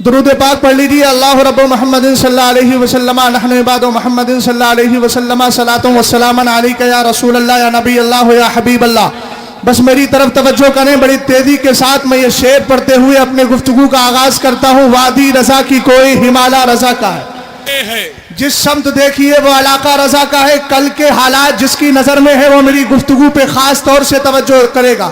درود پاک پڑھ لیجیے. اللہ رب محمد صلی اللہ علیہ وسلم نحن عباد محمد صلی اللہ علیہ وسلم صلاۃ و سلام علیک یا رسول اللہ یا نبی اللہ یا حبیب اللہ. بس میری طرف توجہ کریں, بڑی تیزی کے ساتھ میں یہ شعر پڑھتے ہوئے اپنے گفتگو کا آغاز کرتا ہوں. وادی رضا کی کوئی ہمالا رضا کا ہے, جس سمت دیکھیے وہ علاقہ رضا کا ہے. کل کے حالات جس کی نظر میں ہے وہ میری گفتگو پہ خاص طور سے توجہ کرے گا.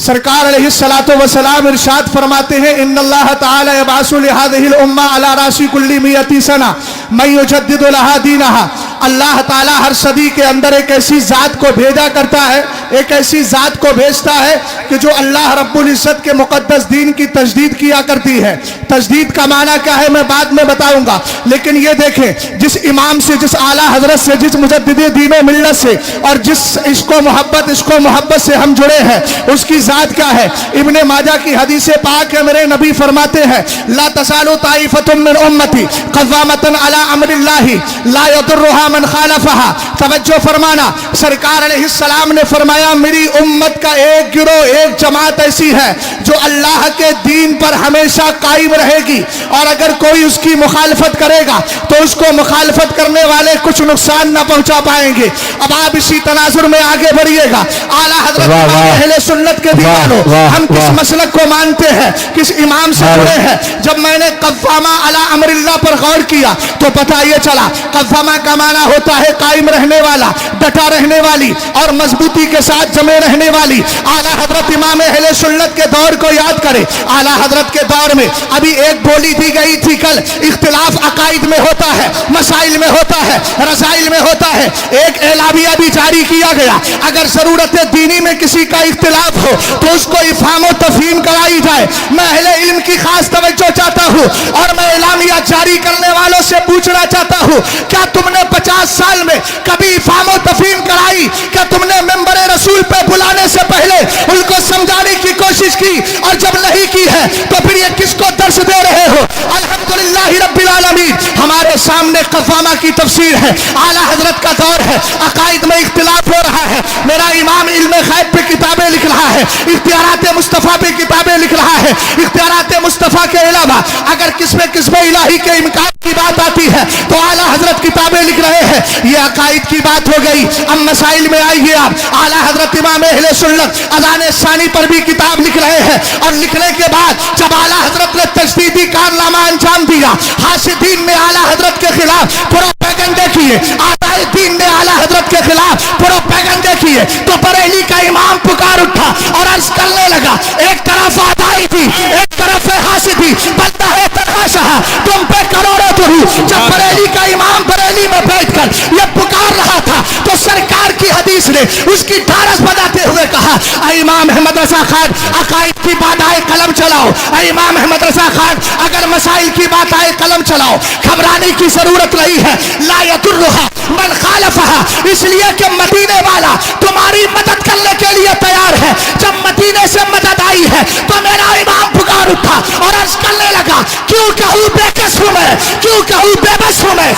سرکار علیہ الصلوۃ والسلام ارشاد فرماتے ہیں ان اللہ تعالی یبعث لهذه الامه على راس كل 100 سنه من يجدد لها دینها. اللہ تعالی ہر صدی کے اندر ایک ایسی ذات کو بھیجا کرتا ہے, ایک ایسی ذات کو بھیجتا ہے کہ جو اللہ رب العزت کے مقدس دین کی تجدید کیا کرتی ہے. تجدید کا معنی کیا ہے میں بعد میں بتاؤں گا, لیکن یہ دیکھیں جس امام سے, جس اعلیٰ حضرت سے, جس مجدد دین و ملت سے اور جس عشق و محبت سے ہم جڑے ہیں اس کی ذات کیا ہے. ابن ماجہ کی حدیث پاک ہے, میرے نبی فرماتے ہیں لا تزال طائفة من امتی قوامة على امر اللہ لا يضرها من خالفها. توجہ فرمانا, سرکار علیہ السلام نے فرمایا میری امت کا ایک گروہ, ایک جماعت ایسی ہے جو اللہ کے دین پر ہمیشہ قائم رہے گی, اور اگر کوئی اس کی مخالفت کرے گا تو اس کو مخالفت کرنے والے کچھ نقصان نہ پہنچا پائیں گے. اب آپ اسی تناظر میں آگے بڑھیے گا. اعلیٰ حضرت اہل سنت کے دیوانوں, ہم کس مسلک کو مانتے ہیں, کس امام سے جڑے ہیں. جب میں نے قوامہ علی امر اللہ پر غور کیا تو پتہ یہ چلا قوامہ کا معنی ہوتا ہے قائم رہنے والا, ڈٹا رہنے والی اور مضبوطی کے ساتھ جمے رہنے والی. اعلیٰ حضرت امام اہل سنت کے دور کو یاد کرے. اعلیٰ حضرت کے دور میں ابھی ایک بولی دی گئی تھی کل, اختلاف عقائد میں ہوتا ہے, مسائل میں ہوتا ہے, رسائل میں ہوتا ہے. ایک اعلامیہ بھی جاری کیا گیا, اگر ضرورت دینی میں کسی کا اختلاف ہو تو اس کو افہام و تفہیم کرائی جائے. میں اہل علم کی خاص توجہ چاہتا ہوں اور میں اعلامیہ جاری کرنے والوں سے پوچھنا چاہتا ہوں کیا تم نے 50 سال میں کبھی افہام و تفہیم کرائی؟ کیا تم نے ممبر رسول پہ بلانے سے پہلے ان کو سمجھانے کی کوشش کی؟ اور جب نہیں کی ہے تو پھر یہ کس کو درس دے رہے ہو؟ الحمدللہ رب العالمین, ہمارے سامنے قوامہ کی تفسیر ہے, اعلیٰ حضرت کا دور ہے, عقائد میں اختلاف ہو رہا ہے. میرا امام علم غیب پہ کتابیں لکھ رہا ہے, اختیارات مصطفیٰ پہ کتابیں لکھ رہا ہے. اختیارات مصطفیٰ کے علاوہ اگر قسم الہی کے امکان کی بات آتی ہے تو اعلیٰ حضرت کتابیں لکھ رہے ہیں. یہ عقائد کی بات ہو گئی. اب مسائل میں آئیے آپ. اعلیٰ حضرت امام اہل سنت اذان ثانی پر بھی کتاب لکھ رہے ہیں, اور لکھنے کے بعد جب اعلیٰ حضرت نے تجدیدی کارنامہ انجام دیا, حاسدین نے اعلیٰ حضرت کے خلاف پروپیگنڈے کیے, اعدائے دین نے اعلیٰ حضرت کے خلاف پروپیگنڈے کیے, تو بریلی کا امام پکار اٹھا اور عرض کرنے لگا ایک طرف اعدائی تھی, ایک طرف حاسدی, بلتا ہے تنہا شاہ تم پہ کروڑوں درود. جب بریلی کا امام بریلی میں بیٹھ کر یہ پکار رہا تھا تو سرکار کی حدیث نے اس کی ڈھارس بجاتے ہوئے کہا اے امام احمد رضا خان عقائد کی بات آئے قلم چلاؤ. اے امام احمد رضا خان اگر مسائل کی بات آئے قلم چلاؤ. گھبرانے کی ضرورت نہیں ہے. لا يضرها من خالفها, اس لیے کہ مدینے والا تمہاری مدد کرنے کے لیے تیار ہے. جب مدینے سے مدد آئی ہے تو میرا امام پکار اٹھا اور عرض کرنے لگا کیوں کہوں بے کس ہوں میں, کیوں کہوں بے بس ہوں میں,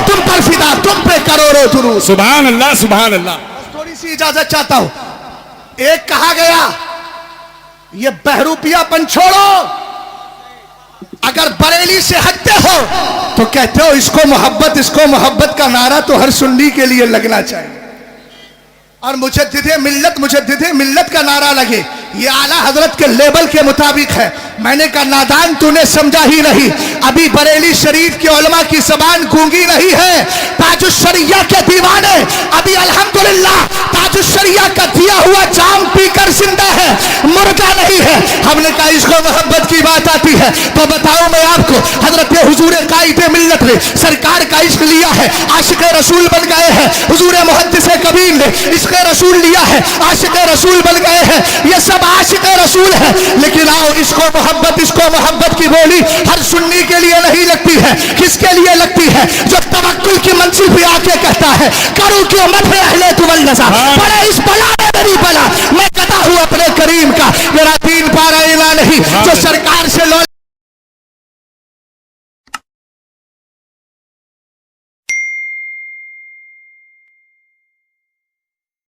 تم پر فدا, تم پہ کروڑوں درود. سبحان اللہ سبحان اللہ. تھوڑی سی اجازت چاہتا ہوں. ایک کہا گیا یہ بہروپیہ پن چھوڑو, اگر بریلی سے ہٹتے ہو تو کہتے ہو اس کو محبت کا نعرہ تو ہر سنی کے لیے لگنا چاہیے, اور مجدد ملت کا نعرہ لگے. یہ اعلیٰ حضرت کے لیبل کے مطابق ہے. میں نے کہا نادان تو نے سمجھا ہی نہیں, ابھی بریلی شریف کے علماء کی زبان گونگی نہیں ہے. تاج الشریعہ کے دیوانے ابھی الحمدللہ تاج الشریعہ کا دیا ہوا جام پی کر زندہ ہے, مردہ نہیں ہے. ہم نے کہا عشق و محبت کی بات آتی ہے تو بتاؤں میں آپ کو, حضرت حضور قائد ملت نے سرکار کا عشق لیا ہے, عاشق رسول بن گئے ہیں. حضور محدث کبیر نے عشق رسول لیا ہے, عاشق رسول بن گئے ہیں. یہ سب عاشق رسول ہے. لیکن آؤ عشق و محبت کی بولی ہر سنی کے لیے نہیں لگتی ہے. کس کے لیے لگتی ہے؟ جو توکل کی منزل پہ آ کے کہتا ہے کروں کیوں مدح اہل تولزا, بڑے اس بلا میں میری بلا, میں کہتا ہوں اپنے کریم کا میرا دین پارا الا نہیں. جو سرکار سے لو